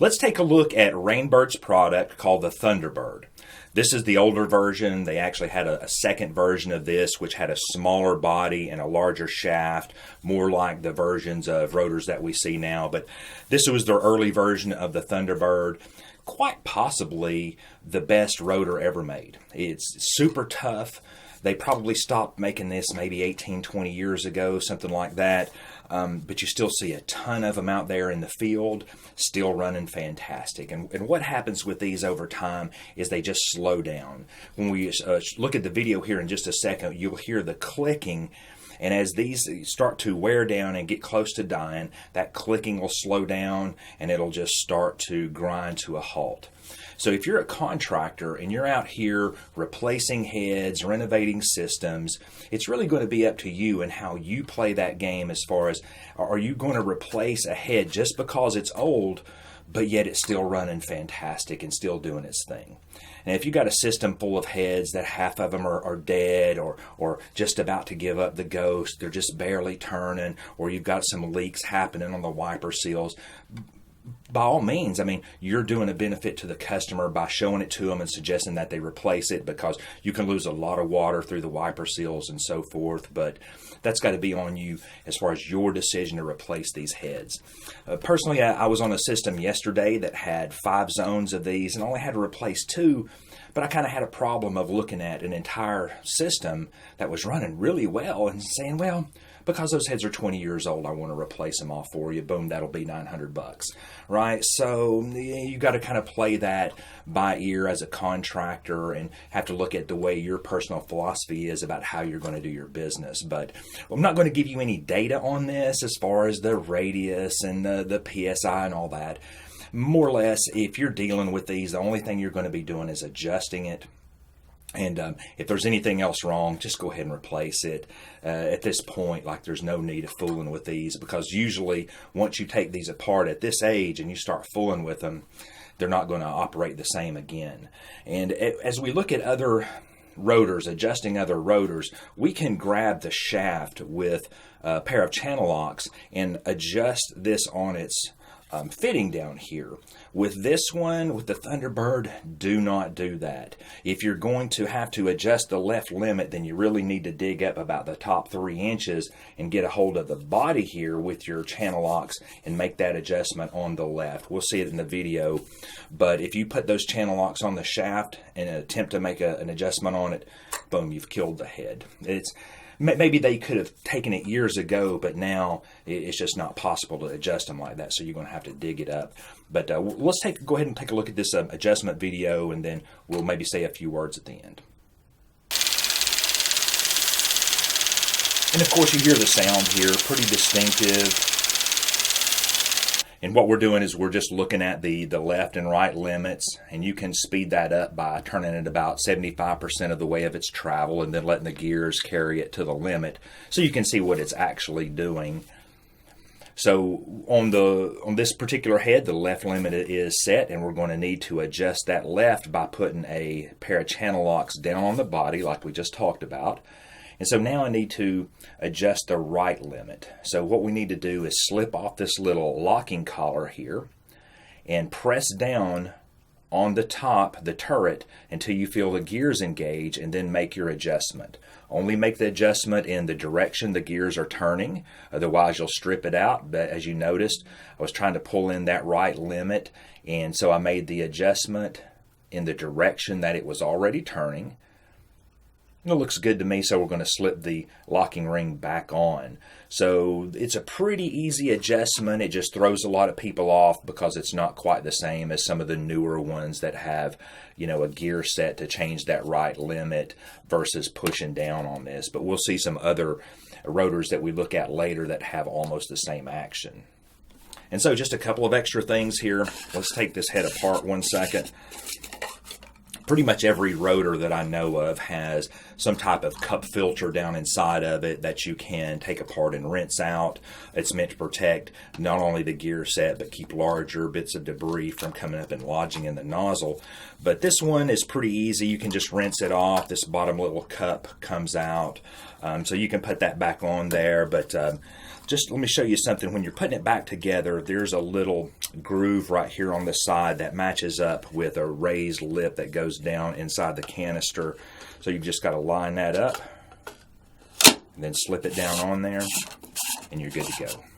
Let's take a look at Rainbird's product called the Thunderbird. This is the older version. They actually had a second version of this, which had a smaller body and a larger shaft, more like the versions of rotors that we see now. But this was their early version of the Thunderbird. Quite possibly the best rotor ever made. It's super tough. They probably stopped making this maybe 18, 20 years ago, something like that. But you still see a ton of them out there in the field, still running fantastic. And what happens with these over time is they just slow down. When we look at the video here in just a second, you'll hear the clicking. And as these start to wear down and get close to dying, that clicking will slow down and it'll just start to grind to a halt. So if you're a contractor and you're out here replacing heads, renovating systems, it's really going to be up to you and how you play that game as far as, are you going to replace a head just because it's old, but yet it's still running fantastic and still doing its thing. And if you got a system full of heads that half of them are dead or just about to give up the ghost, they're just barely turning, or you've got some leaks happening on the wiper seals, by all means, I mean, you're doing a benefit to the customer by showing it to them and suggesting that they replace it, because you can lose a lot of water through the wiper seals and so forth. But that's got to be on you as far as your decision to replace these heads. Personally, I was on a system yesterday that had 5 zones of these and only had to replace 2. But I kind of had a problem of looking at an entire system that was running really well and saying, well, because those heads are 20 years old, I want to replace them all for you. Boom, that'll be $900, right? So you got to kind of play that by ear as a contractor and have to look at the way your personal philosophy is about how you're going to do your business. But I'm not going to give you any data on this as far as the radius and the PSI and all that. More or less, if you're dealing with these, the only thing you're going to be doing is adjusting it. And if there's anything else wrong, just go ahead and replace it. At this point, like, there's no need of fooling with these, because usually once you take these apart at this age and you start fooling with them, they're not going to operate the same again. And as we look at other rotors, adjusting other rotors, we can grab the shaft with a pair of channel locks and adjust this on its fitting down here. With this one, with the Thunderbird, do not do that. If you're going to have to adjust the left limit, then you really need to dig up about the top 3 inches and get a hold of the body here with your channel locks and make that adjustment on the left. We'll see it in the video, but if you put those channel locks on the shaft and attempt to make an adjustment on it, boom, you've killed the head. Maybe they could have taken it years ago, but now it's just not possible to adjust them like that, so you're going to have to dig it up. But let's go ahead and take a look at this adjustment video, and then we'll maybe say a few words at the end. And of course, you hear the sound here, pretty distinctive. And what we're doing is we're just looking at the left and right limits, and you can speed that up by turning it about 75% of the way of its travel and then letting the gears carry it to the limit so you can see what it's actually doing. So on this particular head, the left limit is set, and we're going to need to adjust that left by putting a pair of channel locks down on the body like we just talked about. And so now I need to adjust the right limit. So what we need to do is slip off this little locking collar here and press down on the top, the turret, until you feel the gears engage, and then make your adjustment. Only make the adjustment in the direction the gears are turning, otherwise you'll strip it out. But as you noticed, I was trying to pull in that right limit, and so I made the adjustment in the direction that it was already turning. It looks good to me, so we're going to slip the locking ring back on. So it's a pretty easy adjustment. It just throws a lot of people off because it's not quite the same as some of the newer ones that have, a gear set to change that right limit versus pushing down on this. But we'll see some other rotors that we look at later that have almost the same action. And so just a couple of extra things here. Let's take this head apart one second. Pretty much every rotor that I know of has some type of cup filter down inside of it that you can take apart and rinse out. It's meant to protect not only the gear set, but keep larger bits of debris from coming up and lodging in the nozzle. But this one is pretty easy. You can just rinse it off. This bottom little cup comes out. So you can put that back on there, but just let me show you something. When you're putting it back together, there's a little groove right here on the side that matches up with a raised lip that goes down inside the canister. So you've just got to line that up and then slip it down on there, and you're good to go.